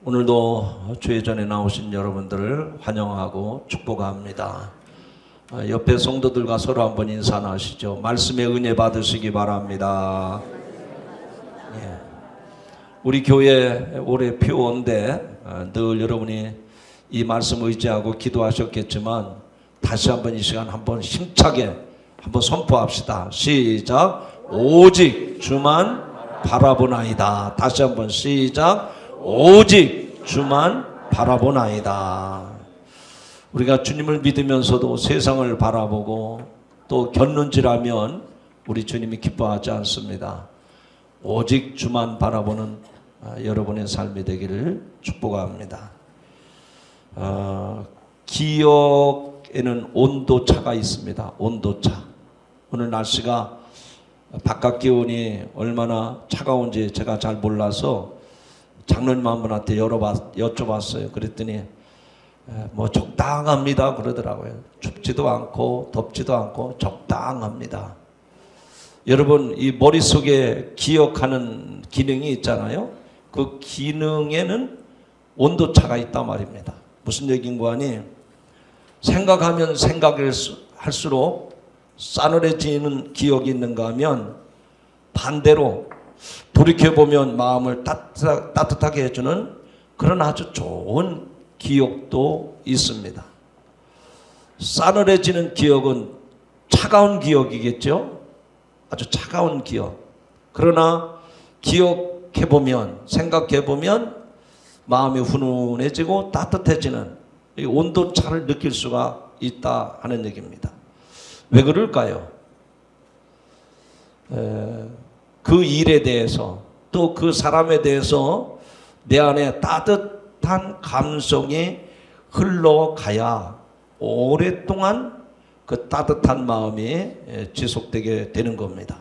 오늘도 주의 전에 나오신 여러분들을 환영하고 축복합니다. 옆에 성도들과 서로 한번 인사 나누시죠. 말씀의 은혜 받으시기 바랍니다. 예. 우리 교회 올해 표원데 늘 여러분이 이 말씀 의지하고 기도하셨겠지만 다시 한번 이 시간 한번 힘차게 한번 선포합시다. 시작. 오직 주만 바라보나이다. 다시 한번 시작. 오직 주만 바라보나이다. 우리가 주님을 믿으면서도 세상을 바라보고 또 곁눈질하면 우리 주님이 기뻐하지 않습니다. 오직 주만 바라보는 여러분의 삶이 되기를 축복합니다. 기억에는 온도차가 있습니다. 온도차. 오늘 날씨가 바깥 기온이 얼마나 차가운지 제가 잘 몰라서 장로님 한 분한테 여쭤봤어요. 그랬더니 뭐 적당합니다 그러더라고요. 춥지도 않고 덥지도 않고 적당합니다. 여러분, 이 머릿속에 기억하는 기능이 있잖아요. 그 기능에는 온도차가 있단 말입니다. 무슨 얘기인가 하니, 생각하면 생각할수록 싸늘해지는 기억이 있는가 하면 반대로 돌이켜보면 마음을 따뜻하게 해주는 그런 아주 좋은 기억도 있습니다. 싸늘해지는 기억은 차가운 기억이겠죠. 아주 차가운 기억. 그러나 기억해보면, 생각해보면 마음이 훈훈해지고 따뜻해지는 이 온도차를 느낄 수가 있다 하는 얘기입니다. 왜 그럴까요? 그 일에 대해서 또 그 사람에 대해서 내 안에 따뜻한 감성이 흘러가야 오랫동안 그 따뜻한 마음이 지속되게 되는 겁니다.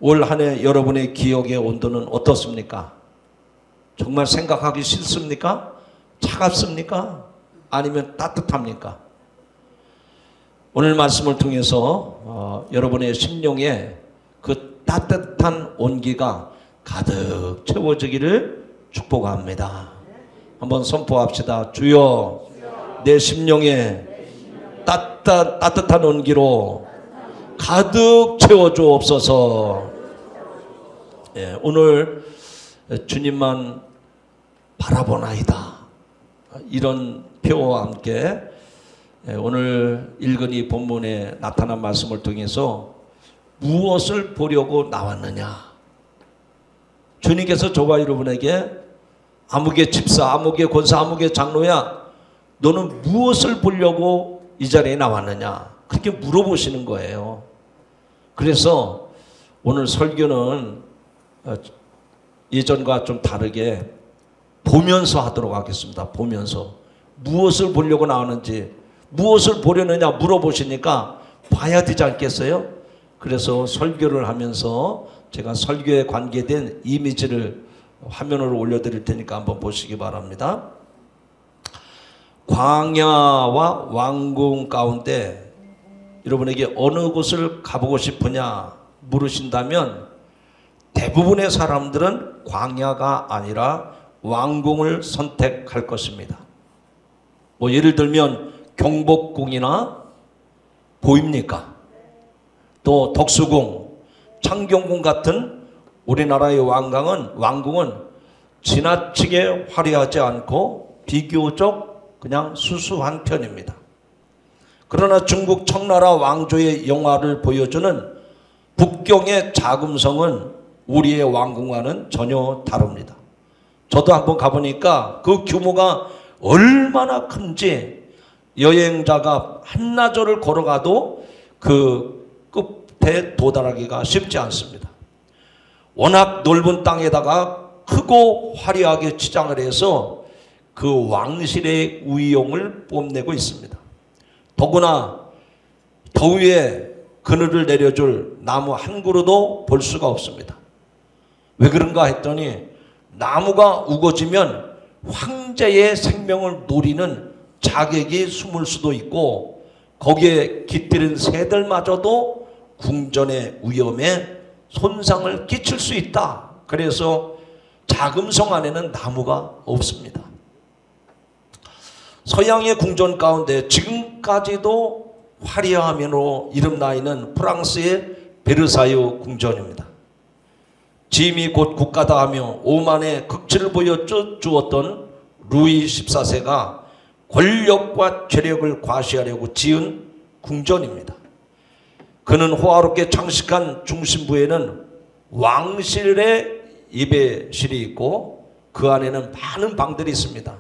올 한 해 여러분의 기억의 온도는 어떻습니까? 정말 생각하기 싫습니까? 차갑습니까? 아니면 따뜻합니까? 오늘 말씀을 통해서 여러분의 심령에 그 따뜻한 온기가 가득 채워지기를 축복합니다. 한번 선포합시다. 주여, 내 심령에 따뜻한 온기로 가득 채워주옵소서. 예, 오늘 주님만 바라보나이다. 이런 표와 함께 오늘 읽은 이 본문에 나타난 말씀을 통해서 무엇을 보려고 나왔느냐? 주님께서 저와 여러분에게 아무개 집사, 아무개 권사, 아무개 장로야, 너는 무엇을 보려고 이 자리에 나왔느냐? 그렇게 물어보시는 거예요. 그래서 오늘 설교는 예전과 좀 다르게 보면서 하도록 하겠습니다. 보면서 무엇을 보려고 나왔는지, 무엇을 보려느냐 물어보시니까 봐야 되지 않겠어요? 그래서 설교를 하면서 제가 설교에 관계된 이미지를 화면으로 올려드릴 테니까 한번 보시기 바랍니다. 광야와 왕궁 가운데 여러분에게 어느 곳을 가보고 싶으냐 물으신다면 대부분의 사람들은 광야가 아니라 왕궁을 선택할 것입니다. 뭐 예를 들면 경복궁이나 보입니까? 또 덕수궁, 창경궁 같은 우리나라의 왕궁은 지나치게 화려하지 않고 비교적 그냥 수수한 편입니다. 그러나 중국 청나라 왕조의 영화를 보여주는 북경의 자금성은 우리의 왕궁과는 전혀 다릅니다. 저도 한번 가보니까 그 규모가 얼마나 큰지 여행자가 한나절을 걸어가도 그 끝에 도달하기가 쉽지 않습니다. 워낙 넓은 땅에다가 크고 화려하게 치장을 해서 그 왕실의 위용을 뽐내고 있습니다. 더구나 더위에 그늘을 내려줄 나무 한 그루도 볼 수가 없습니다. 왜 그런가 했더니 나무가 우거지면 황제의 생명을 노리는 자객이 숨을 수도 있고 거기에 깃들인 새들마저도 궁전의 위험에 손상을 끼칠 수 있다. 그래서 자금성 안에는 나무가 없습니다. 서양의 궁전 가운데 지금까지도 화려함으로 이름나 있는 프랑스의 베르사유 궁전입니다. 짐이 곧 국가다 하며 오만의 극치를 보여주었던 루이 14세가 권력과 재력을 과시하려고 지은 궁전입니다. 그는 호화롭게 장식한 중심부에는 왕실의 예배실이 있고 그 안에는 많은 방들이 있습니다.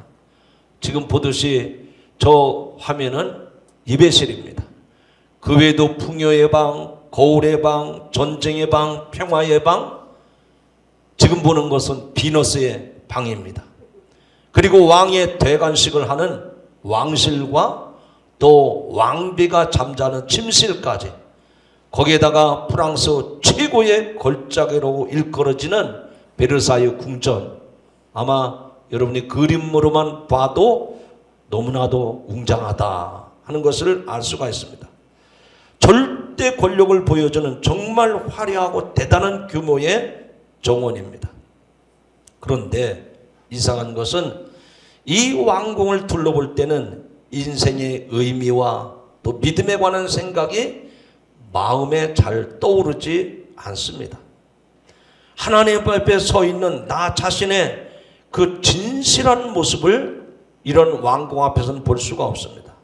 지금 보듯이 저 화면은 예배실입니다. 그 외에도 풍요의 방, 거울의 방, 전쟁의 방, 평화의 방, 지금 보는 것은 비너스의 방입니다. 그리고 왕의 대관식을 하는 왕실과 또 왕비가 잠자는 침실까지, 거기에다가 프랑스 최고의 걸작으로 일컬어지는 베르사유 궁전, 아마 여러분이 그림으로만 봐도 너무나도 웅장하다 하는 것을 알 수가 있습니다. 절대 권력을 보여주는 정말 화려하고 대단한 규모의 정원입니다. 그런데 이상한 것은 이 왕궁을 둘러볼 때는 인생의 의미와 또 믿음에 관한 생각이 마음에 잘 떠오르지 않습니다. 하나님 앞에 서 있는 나 자신의 그 진실한 모습을 이런 왕궁 앞에서는 볼 수가 없습니다.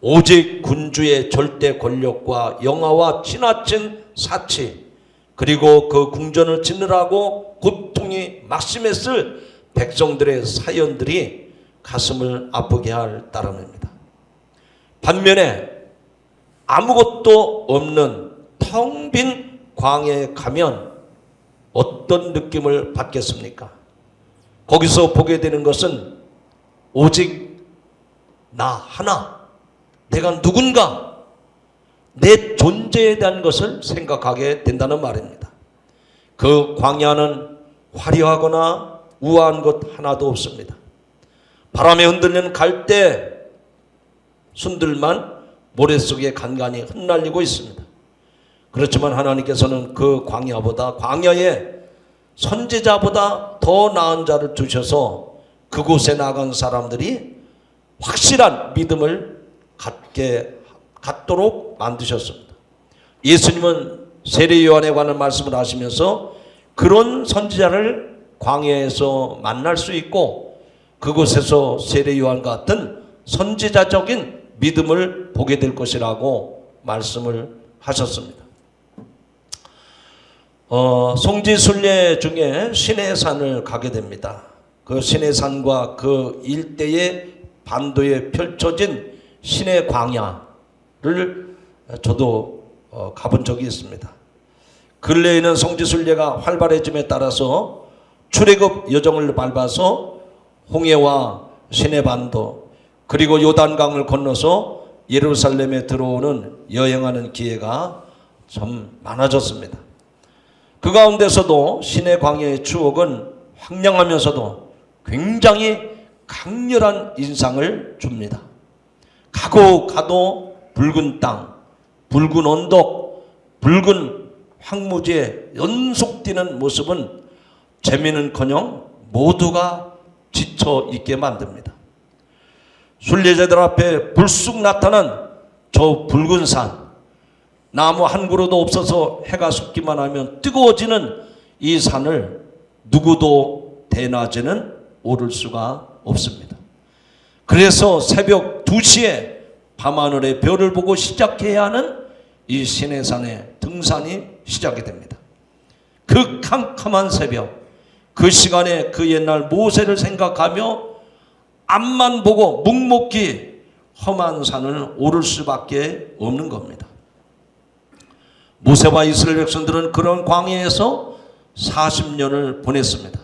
오직 군주의 절대 권력과 영화와 지나친 사치, 그리고 그 궁전을 짓느라고 고통이 막심했을 백성들의 사연들이 가슴을 아프게 할 따름입니다. 반면에 아무것도 없는 텅 빈 광야에 가면 어떤 느낌을 받겠습니까? 거기서 보게 되는 것은 오직 나 하나, 내가 누군가, 내 존재에 대한 것을 생각하게 된다는 말입니다. 그 광야는 화려하거나 우아한 것 하나도 없습니다. 바람에 흔들리는 갈대 순들만 모래 속에 간간히 흩날리고 있습니다. 그렇지만 하나님께서는 그 광야에 선지자보다 더 나은 자를 두셔서 그곳에 나간 사람들이 확실한 믿음을 갖도록 만드셨습니다. 예수님은 세례 요한에 관한 말씀을 하시면서 그런 선지자를 광야에서 만날 수 있고 그곳에서 세례 요한 같은 선지자적인 믿음을 보게 될 것이라고 말씀을 하셨습니다. 성지순례 중에 시내산을 가게 됩니다. 그 시내산과 그 일대의 반도에 펼쳐진 시내 광야를 저도 가본 적이 있습니다. 근래에는 성지순례가 활발해짐에 따라서 출애굽 여정을 밟아서 홍해와 시내 반도 그리고 요단강을 건너서 예루살렘에 들어오는 여행하는 기회가 참 많아졌습니다. 그 가운데서도 시내 광야의 추억은 황량하면서도 굉장히 강렬한 인상을 줍니다. 가도 붉은 땅, 붉은 언덕, 붉은 황무지에 연속 뛰는 모습은 재미는커녕 모두가 지쳐 있게 만듭니다. 순례자들 앞에 불쑥 나타난 저 붉은 산, 나무 한 그루도 없어서 해가 속기만 하면 뜨거워지는 이 산을 누구도 대낮에는 오를 수가 없습니다. 그래서 새벽 2시에 밤하늘의 별을 보고 시작해야 하는 이 시내산의 등산이 시작이 됩니다. 그 캄캄한 새벽, 그 시간에 그 옛날 모세를 생각하며 앞만 보고 묵묵히 험한 산을 오를 수밖에 없는 겁니다. 모세와 이스라엘 백성들은 그런 광야에서 40년을 보냈습니다.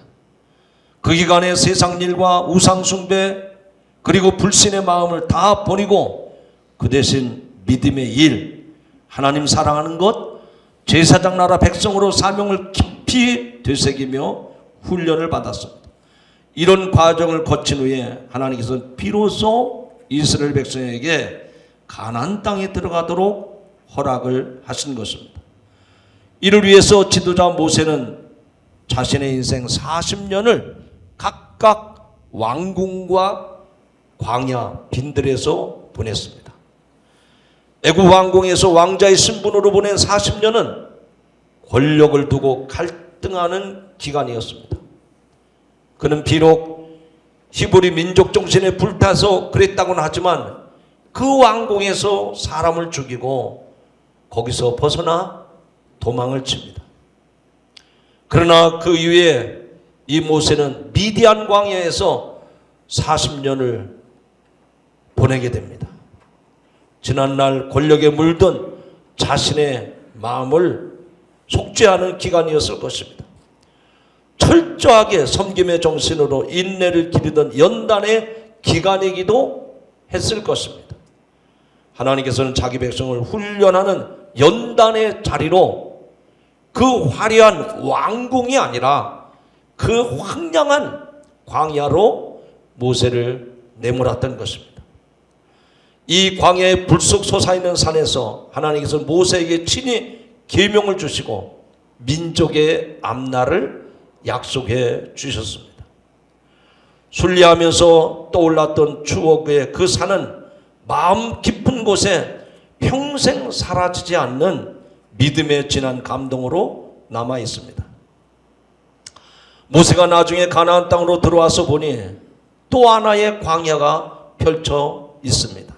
그 기간에 세상 일과 우상 숭배 그리고 불신의 마음을 다 버리고 그 대신 믿음의 일, 하나님 사랑하는 것, 제사장 나라 백성으로 사명을 깊이 되새기며 훈련을 받았습니다. 이런 과정을 거친 후에 하나님께서 비로소 이스라엘 백성에게 가나안 땅에 들어가도록 허락을 하신 것입니다. 이를 위해서 지도자 모세는 자신의 인생 40년을 각각 왕궁과 광야 빈들에서 보냈습니다. 애굽 왕궁에서 왕자의 신분으로 보낸 40년은 권력을 두고 갈등하는 기간이었습니다. 그는 비록 히브리 민족 정신에 불타서 그랬다고는 하지만 그 왕궁에서 사람을 죽이고 거기서 벗어나 도망을 칩니다. 그러나 그 이후에 이 모세는 미디안 광야에서 40년을 보내게 됩니다. 지난날 권력에 물든 자신의 마음을 속죄하는 기간이었을 것입니다. 철저하게 섬김의 정신으로 인내를 기르던 연단의 기간이기도 했을 것입니다. 하나님께서는 자기 백성을 훈련하는 연단의 자리로 그 화려한 왕궁이 아니라 그 황량한 광야로 모세를 내몰았던 것입니다. 이 광야의 불쑥 솟아있는 산에서 하나님께서 모세에게 친히 계명을 주시고 민족의 앞날을 약속해 주셨습니다. 순례하면서 떠올랐던 추억의 그 산은 마음 깊은 곳에 평생 사라지지 않는 믿음의 진한 감동으로 남아 있습니다. 모세가 나중에 가나안 땅으로 들어와서 보니 또 하나의 광야가 펼쳐 있습니다.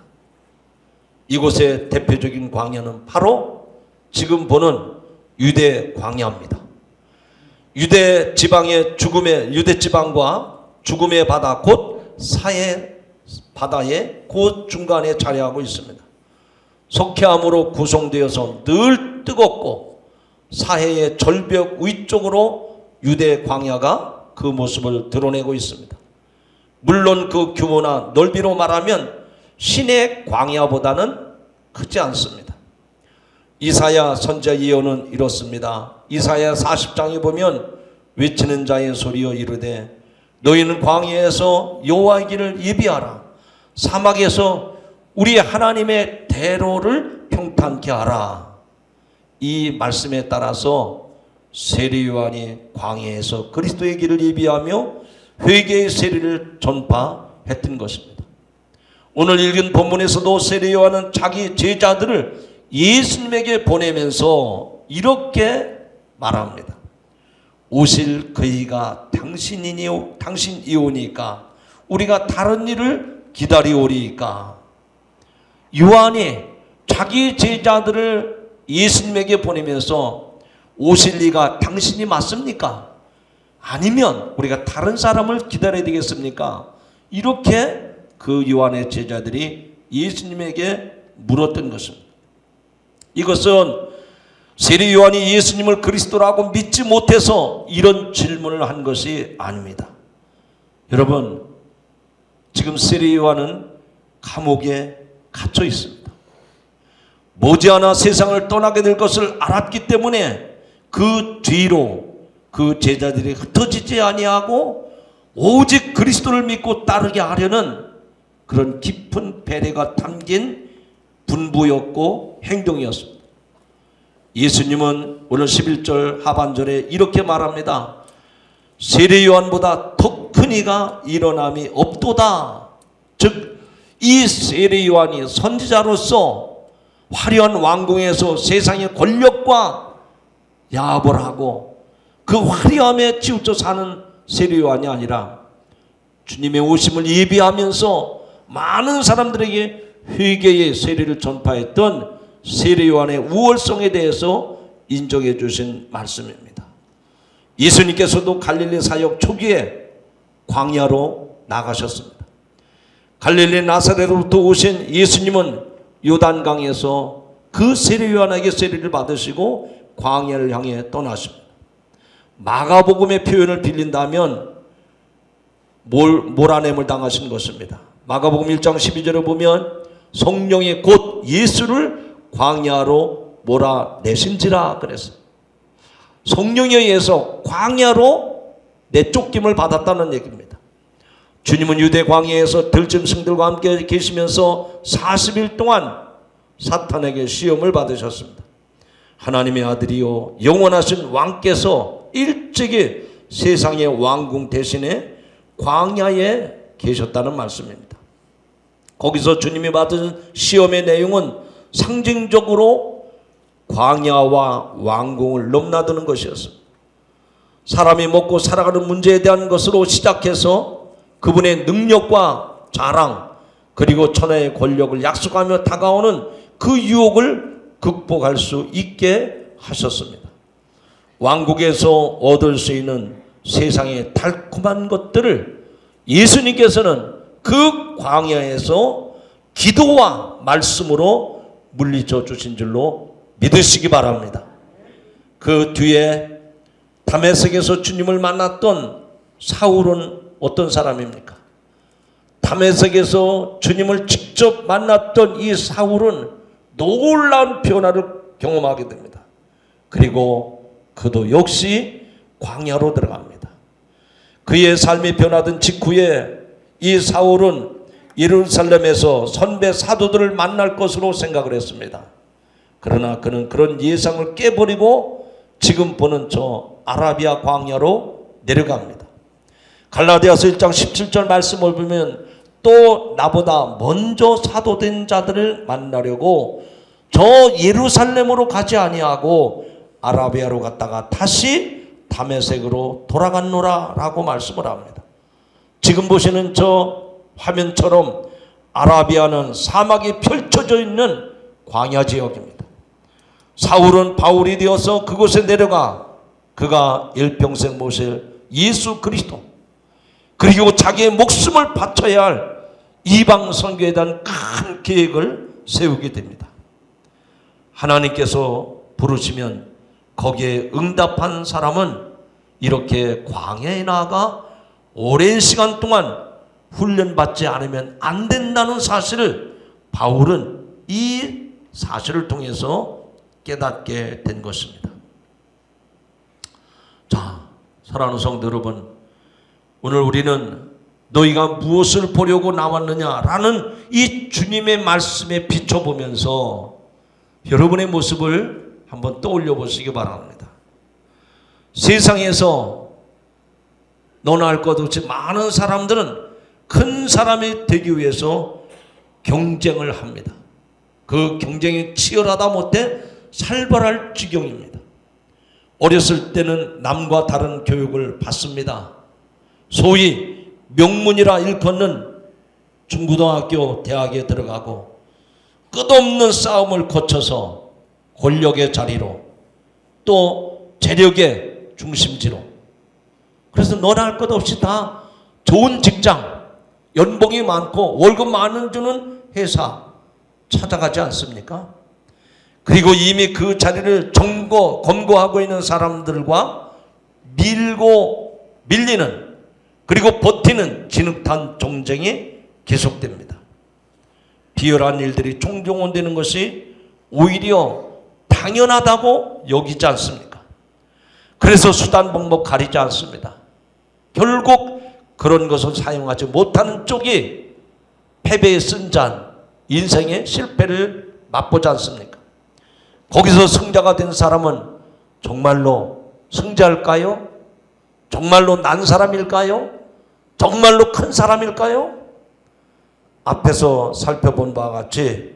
이곳의 대표적인 광야는 바로 지금 보는 유대 광야입니다. 유대 지방과 죽음의 바다 곧 사해 바다의 곧 중간에 자리하고 있습니다. 석회암으로 구성되어서 늘 뜨겁고 사해의 절벽 위쪽으로 유대 광야가 그 모습을 드러내고 있습니다. 물론 그 규모나 넓이로 말하면 신의 광야보다는 크지 않습니다. 이사야 선지자 예언은 이렇습니다. 이사야 40장에 보면 외치는 자의 소리여 이르되 너희는 광야에서 여호와의 길을 예비하라. 사막에서 우리 하나님의 대로를 평탄케 하라. 이 말씀에 따라서 세례 요한이 광야에서 그리스도의 길을 예비하며 회개의 세례를 전파했던 것입니다. 오늘 읽은 본문에서도 세례 요한은 자기 제자들을 예수님에게 보내면서 이렇게 말합니다. 오실 그이가 당신이오니까 우리가 다른 일을 기다리오리이까. 요한이 자기 제자들을 예수님에게 보내면서 오실 이가 당신이 맞습니까? 아니면 우리가 다른 사람을 기다려야 되겠습니까? 이렇게 그 요한의 제자들이 예수님에게 물었던 것입니다. 이것은 세례 요한이 예수님을 그리스도라고 믿지 못해서 이런 질문을 한 것이 아닙니다. 여러분, 지금 세례 요한은 감옥에 갇혀 있습니다. 머지않아 세상을 떠나게 될 것을 알았기 때문에 그 뒤로 그 제자들이 흩어지지 아니하고 오직 그리스도를 믿고 따르게 하려는 그런 깊은 배려가 담긴 분부였고 행동이었습니다. 예수님은 오늘 11절 하반절에 이렇게 말합니다. 세례 요한보다 더 큰 이가 일어남이 없도다. 즉 이 세례 요한이 선지자로서 화려한 왕궁에서 세상의 권력과 야합을 하고 그 화려함에 치우쳐 사는 세례 요한이 아니라 주님의 오심을 예비하면서 많은 사람들에게 회개의 세례를 전파했던 세례 요한의 우월성에 대해서 인정해 주신 말씀입니다. 예수님께서도 갈릴리 사역 초기에 광야로 나가셨습니다. 갈릴리 나사렛으로부터 오신 예수님은 요단강에서 그 세례 요한에게 세례를 받으시고 광야를 향해 떠나십니다. 마가복음의 표현을 빌린다면 몰아냄을 당하신 것입니다. 마가복음 1장 12절에 보면 성령이 곧 예수를 광야로 몰아내신지라 그랬어요. 성령에 의해서 광야로 내쫓김을 받았다는 얘기입니다. 주님은 유대 광야에서 들짐승들과 함께 계시면서 40일 동안 사탄에게 시험을 받으셨습니다. 하나님의 아들이요 영원하신 왕께서 일찍이 세상의 왕궁 대신에 광야에 계셨다는 말씀입니다. 거기서 주님이 받은 시험의 내용은 상징적으로 광야와 왕궁을 넘나드는 것이었습니다. 사람이 먹고 살아가는 문제에 대한 것으로 시작해서 그분의 능력과 자랑, 그리고 천하의 권력을 약속하며 다가오는 그 유혹을 극복할 수 있게 하셨습니다. 왕국에서 얻을 수 있는 세상의 달콤한 것들을 예수님께서는 그 광야에서 기도와 말씀으로 물리쳐 주신 줄로 믿으시기 바랍니다. 그 뒤에 다메섹에서 주님을 만났던 사울은 어떤 사람입니까? 다메섹에서 주님을 직접 만났던 이 사울은 놀라운 변화를 경험하게 됩니다. 그리고 그도 역시 광야로 들어갑니다. 그의 삶이 변화된 직후에 이 사울은 예루살렘에서 선배 사도들을 만날 것으로 생각을 했습니다. 그러나 그는 그런 예상을 깨버리고 지금 보는 저 아라비아 광야로 내려갑니다. 갈라디아서 1장 17절 말씀을 보면 또 나보다 먼저 사도된 자들을 만나려고 저 예루살렘으로 가지 아니하고 아라비아로 갔다가 다시 다메섹으로 돌아갔노라 라고 말씀을 합니다. 지금 보시는 저 화면처럼 아라비아는 사막이 펼쳐져 있는 광야 지역입니다. 사울은 바울이 되어서 그곳에 내려가 그가 일평생 모실 예수 그리스도, 그리고 자기의 목숨을 바쳐야 할 이방 선교에 대한 큰 계획을 세우게 됩니다. 하나님께서 부르시면 거기에 응답한 사람은 이렇게 광야에 나아가 오랜 시간 동안 훈련받지 않으면 안 된다는 사실을 바울은 이 사실을 통해서 깨닫게 된 것입니다. 자, 사랑하는 성도 여러분, 오늘 우리는 너희가 무엇을 보려고 나왔느냐라는 이 주님의 말씀에 비춰보면서 여러분의 모습을 한번 떠올려 보시기 바랍니다. 세상에서 너나 할 것 없이 많은 사람들은 큰 사람이 되기 위해서 경쟁을 합니다. 그 경쟁이 치열하다 못해 살벌할 지경입니다. 어렸을 때는 남과 다른 교육을 받습니다. 소위 명문이라 일컫는 중고등학교, 대학에 들어가고 끝없는 싸움을 거쳐서 권력의 자리로 또 재력의 중심지로, 그래서 너나 할 것 없이 다 좋은 직장, 연봉이 많고 월급 많은 주는 회사 찾아가지 않습니까? 그리고 이미 그 자리를 검거하고 있는 사람들과 밀리는, 그리고 버티는 진흙탕 경쟁이 계속됩니다. 비열한 일들이 종종 되는 것이 오히려 당연하다고 여기지 않습니까? 그래서 수단 방법 가리지 않습니다. 결국 그런 것을 사용하지 못하는 쪽이 패배의 쓴잔, 인생의 실패를 맛보지 않습니까? 거기서 승자가 된 사람은 정말로 승자일까요? 정말로 난 사람일까요? 정말로 큰 사람일까요? 앞에서 살펴본 바와 같이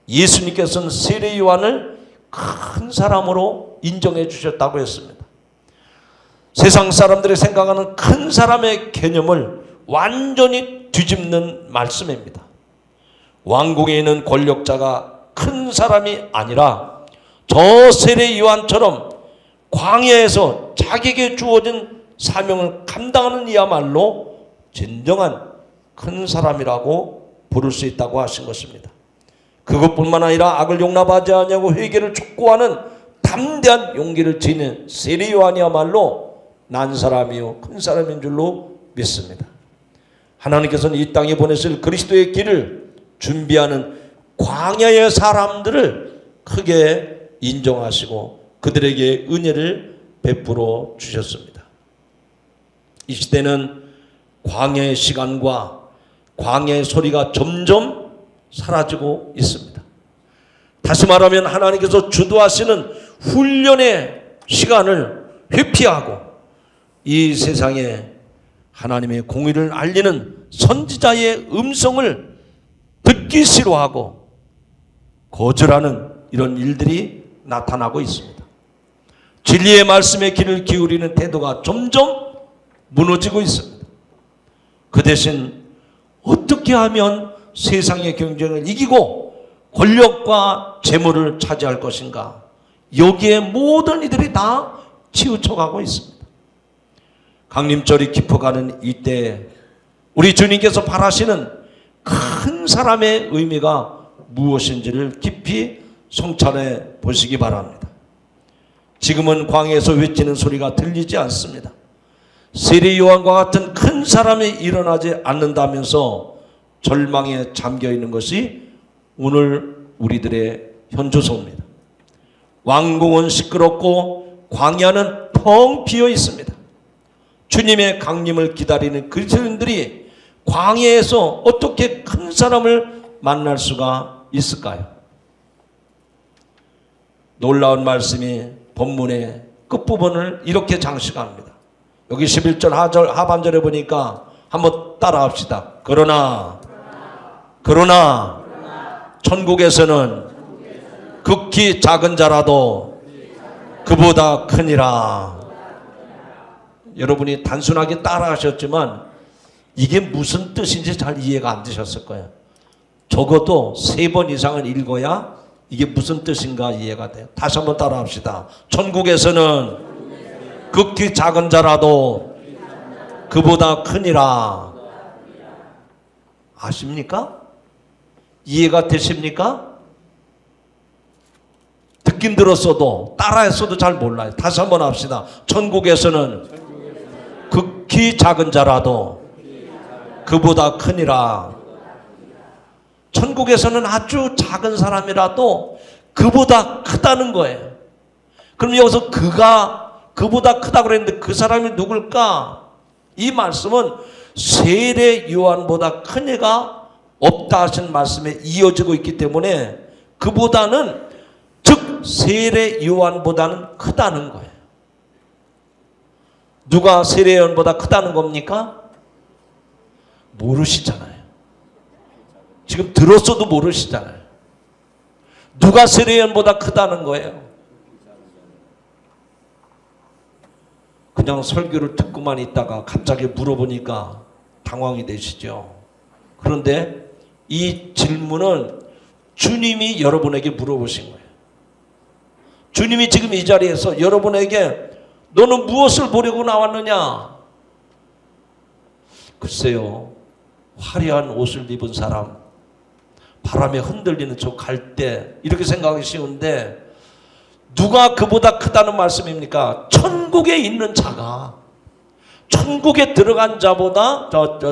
예수님께서는 세례 요한을 큰 사람으로 인정해 주셨다고 했습니다. 세상 사람들이 생각하는 큰 사람의 개념을 완전히 뒤집는 말씀입니다. 왕궁에 있는 권력자가 큰 사람이 아니라 저 세례 요한처럼 광야에서 자기에게 주어진 사명을 감당하는 이야말로 진정한 큰 사람이라고 부를 수 있다고 하신 것입니다. 그것뿐만 아니라 악을 용납하지 않냐고 회개를 촉구하는 담대한 용기를 지닌 세례 요한이야말로 난 사람이요 큰 사람인 줄로 믿습니다. 하나님께서는 이 땅에 보내실 그리스도의 길을 준비하는 광야의 사람들을 크게 인정하시고 그들에게 은혜를 베풀어 주셨습니다. 이 시대는 광야의 시간과 광야의 소리가 점점 사라지고 있습니다. 다시 말하면 하나님께서 주도하시는 훈련의 시간을 회피하고 이 세상에 하나님의 공의를 알리는 선지자의 음성을 듣기 싫어하고 거절하는 이런 일들이 나타나고 있습니다. 진리의 말씀에 귀를 기울이는 태도가 점점 무너지고 있습니다. 그 대신 어떻게 하면 세상의 경쟁을 이기고 권력과 재물을 차지할 것인가, 여기에 모든 이들이 다 치우쳐가고 있습니다. 강림절이 깊어가는 이때 우리 주님께서 바라시는 큰 사람의 의미가 무엇인지를 깊이 성찰해 보시기 바랍니다. 지금은 광야에서 외치는 소리가 들리지 않습니다. 세례 요한과 같은 큰 사람이 일어나지 않는다면서 절망에 잠겨있는 것이 오늘 우리들의 현주소입니다. 왕궁은 시끄럽고 광야는 텅 비어 있습니다. 주님의 강림을 기다리는 그리스도인들이 광야에서 어떻게 큰 사람을 만날 수가 있을까요? 놀라운 말씀이 본문의 끝부분을 이렇게 장식합니다. 여기 11절 하반절에 보니까 한번 따라합시다. 그러나 천국에서는 극히 작은 자라도 그보다 크니라. 여러분이 단순하게 따라하셨지만 이게 무슨 뜻인지 잘 이해가 안 되셨을 거예요. 적어도 3번 이상은 읽어야 이게 무슨 뜻인가 이해가 돼요. 다시 한번 따라합시다. 천국에서는 극히 작은 자라도 그보다 크니라. 아십니까? 이해가 되십니까? 듣긴 들었어도 따라했어도 잘 몰라요. 다시 한번 합시다. 천국에서는 극히 작은 자라도 그보다 크니라. 천국에서는 아주 작은 사람이라도 그보다 크다는 거예요. 그럼 여기서 그보다 크다고 그랬는데 그 사람이 누굴까? 이 말씀은 세례 요한보다 큰 이가 없다 하신 말씀에 이어지고 있기 때문에 그보다는, 즉 세례 요한보다는 크다는 거예요. 누가 세례 요한보다 크다는 겁니까? 모르시잖아요. 지금 들었어도 모르시잖아요. 누가 세례 요한보다 크다는 거예요? 그냥 설교를 듣고만 있다가 갑자기 물어보니까 당황이 되시죠. 그런데 이 질문은 주님이 여러분에게 물어보신 거예요. 주님이 지금 이 자리에서 여러분에게 너는 무엇을 보려고 나왔느냐? 글쎄요, 화려한 옷을 입은 사람, 바람에 흔들리는 저 갈대, 이렇게 생각하기 쉬운데 누가 그보다 크다는 말씀입니까? 천국에 있는 자가, 천국에 들어간 자보다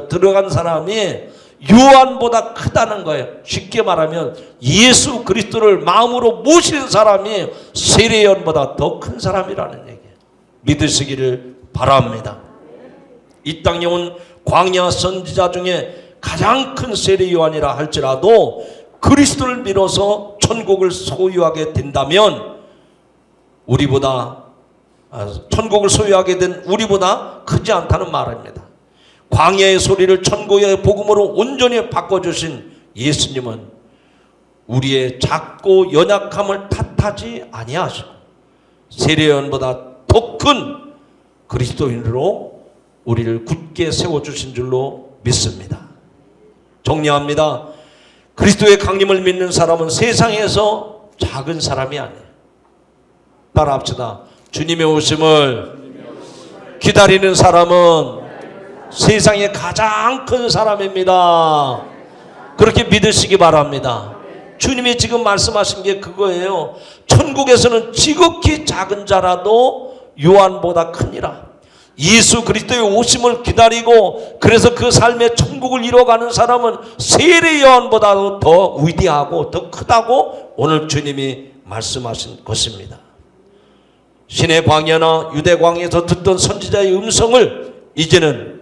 들어간 사람이 요한보다 크다는 거예요. 쉽게 말하면 예수 그리스도를 마음으로 모신 사람이 세례 요한보다 더 큰 사람이라는 얘기예요. 믿으시기를 바랍니다. 이 땅에 온 광야 선지자 중에 가장 큰 세례 요한이라 할지라도 그리스도를 믿어서 천국을 소유하게 된다면 천국을 소유하게 된 우리보다 크지 않다는 말입니다. 광야의 소리를 천국의 복음으로 온전히 바꿔주신 예수님은 우리의 작고 연약함을 탓하지 아니하시고 세례 요한보다 더 큰 그리스도인으로 우리를 굳게 세워주신 줄로 믿습니다. 정리합니다. 그리스도의 강림을 믿는 사람은 세상에서 작은 사람이 아니에요. 따라합시다. 주님의 오심을 기다리는 사람은 세상의 가장 큰 사람입니다. 그렇게 믿으시기 바랍니다. 주님이 지금 말씀하신 게 그거예요. 천국에서는 지극히 작은 자라도 요한보다 크니라. 예수 그리스도의 오심을 기다리고 그래서 그 삶의 천국을 이뤄가는 사람은 세례 요한보다도 더 위대하고 더 크다고 오늘 주님이 말씀하신 것입니다. 신의 광야나 유대 광야에서 듣던 선지자의 음성을 이제는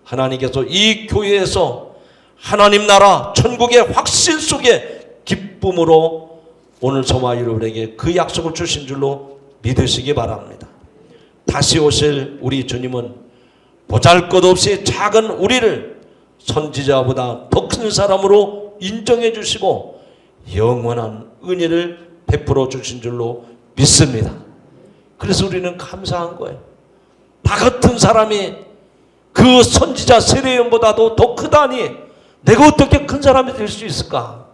하나님께서 이 교회에서 하나님 나라 천국의 확신 속에 기쁨으로 오늘 저와 여러분에게 그 약속을 주신 줄로 믿으시기 바랍니다. 다시 오실 우리 주님은 보잘것없이 작은 우리를 선지자보다 더 큰 사람으로 인정해 주시고 영원한 은혜를 베풀어 주신 줄로 믿습니다. 그래서 우리는 감사한 거예요. 나 같은 사람이 그 선지자 세례요한보다도 더 크다니 내가 어떻게 큰 사람이 될 수 있을까?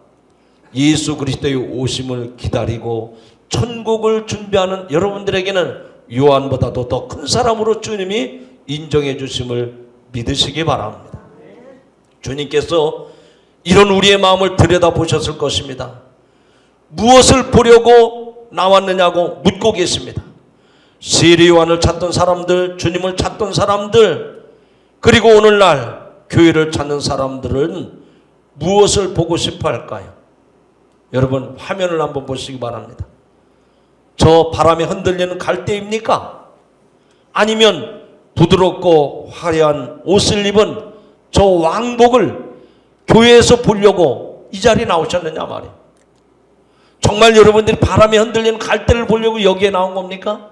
예수 그리스도의 오심을 기다리고 천국을 준비하는 여러분들에게는 요한보다도 더 큰 사람으로 주님이 인정해 주심을 믿으시기 바랍니다. 주님께서 이런 우리의 마음을 들여다보셨을 것입니다. 무엇을 보려고 나왔느냐고 묻고 계십니다. 세례 요한을 찾던 사람들, 주님을 찾던 사람들, 그리고 오늘날 교회를 찾는 사람들은 무엇을 보고 싶어 할까요? 여러분 화면을 한번 보시기 바랍니다. 저 바람에 흔들리는 갈대입니까? 아니면 부드럽고 화려한 옷을 입은 저 왕복을 교회에서 보려고 이 자리에 나오셨느냐 말이에요. 정말 여러분들이 바람에 흔들리는 갈대를 보려고 여기에 나온 겁니까?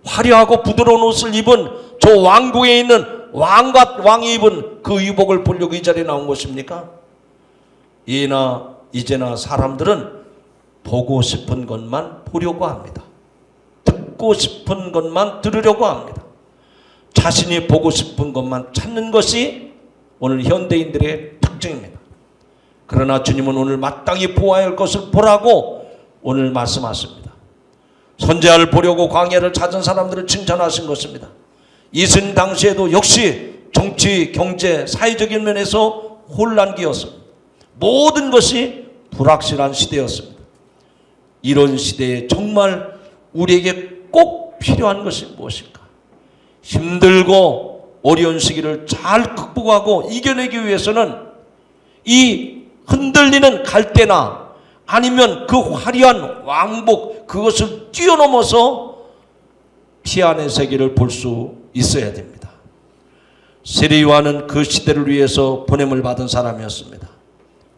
화려하고 부드러운 옷을 입은 저 왕궁에 있는 왕이 입은 그 의복을 보려고 이 자리에 나온 것입니까? 이제나 사람들은 보고 싶은 것만 보려고 합니다. 듣고 싶은 것만 들으려고 합니다. 자신이 보고 싶은 것만 찾는 것이 오늘 현대인들의 특징입니다. 그러나 주님은 오늘 마땅히 보아야 할 것을 보라고 오늘 말씀하십니다. 선지자를 보려고 광야를 찾은 사람들을 칭찬하신 것입니다. 이순 당시에도 역시 정치, 경제, 사회적인 면에서 혼란기였습니다. 모든 것이 불확실한 시대였습니다. 이런 시대에 정말 우리에게 꼭 필요한 것이 무엇일까? 힘들고 어려운 시기를 잘 극복하고 이겨내기 위해서는 이 흔들리는 갈대나 아니면 그 화려한 왕복, 그것을 뛰어넘어서 피안의 세계를 볼 수 있어야 됩니다. 세례 요한은 그 시대를 위해서 보냄을 받은 사람이었습니다.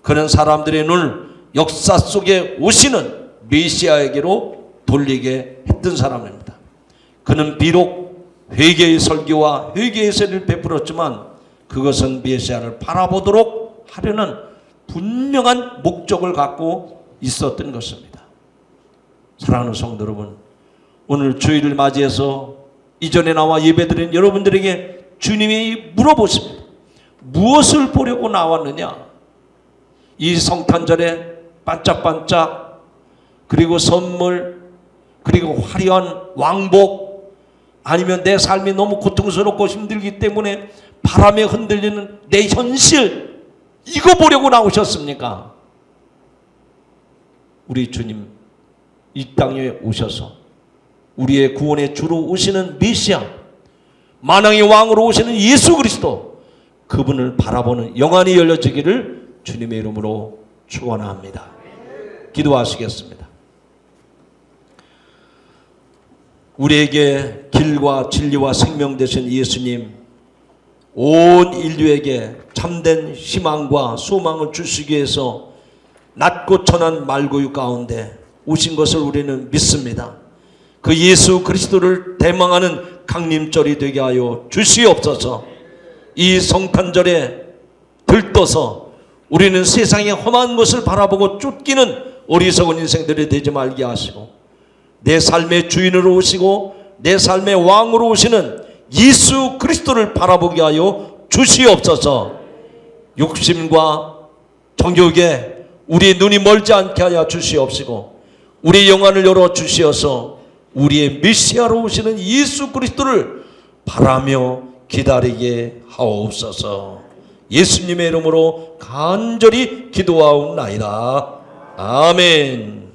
그는 사람들의 눈을 역사 속에 오시는 메시아에게로 돌리게 했던 사람입니다. 그는 비록 회개의 설교와 회개의 세례를 베풀었지만 그것은 메시아를 바라보도록 하려는 분명한 목적을 갖고 있었던 것입니다. 사랑하는 성도 여러분, 오늘 주일을 맞이해서 이전에 나와 예배드린 여러분들에게 주님이 물어보십니다. 무엇을 보려고 나왔느냐? 이 성탄절에 반짝반짝, 그리고 선물, 그리고 화려한 왕복, 아니면 내 삶이 너무 고통스럽고 힘들기 때문에 바람에 흔들리는 내 현실, 이거 보려고 나오셨습니까? 우리 주님 이 땅에 오셔서 우리의 구원의 주로 오시는 메시아, 만왕의 왕으로 오시는 예수 그리스도, 그분을 바라보는 영안이 열려지기를 주님의 이름으로 축원합니다. 기도하시겠습니다. 우리에게 길과 진리와 생명 되신 예수님, 온 인류에게 참된 희망과 소망을 주시기 위해서 낮고 천한 말고유 가운데 오신 것을 우리는 믿습니다. 그 예수 그리스도를 대망하는 강림절이 되게 하여 주시옵소서. 이 성탄절에 들떠서 우리는 세상의 험한 것을 바라보고 쫓기는 어리석은 인생들이 되지 말게 하시고, 내 삶의 주인으로 오시고 내 삶의 왕으로 오시는 예수 그리스도를 바라보게 하여 주시옵소서. 욕심과 정욕에 우리의 눈이 멀지 않게 하여 주시옵시고, 우리의 영안을 열어 주시어서 우리의 메시아로 오시는 예수 그리스도를 바라며 기다리게 하옵소서. 예수님의 이름으로 간절히 기도하옵나이다. 아멘.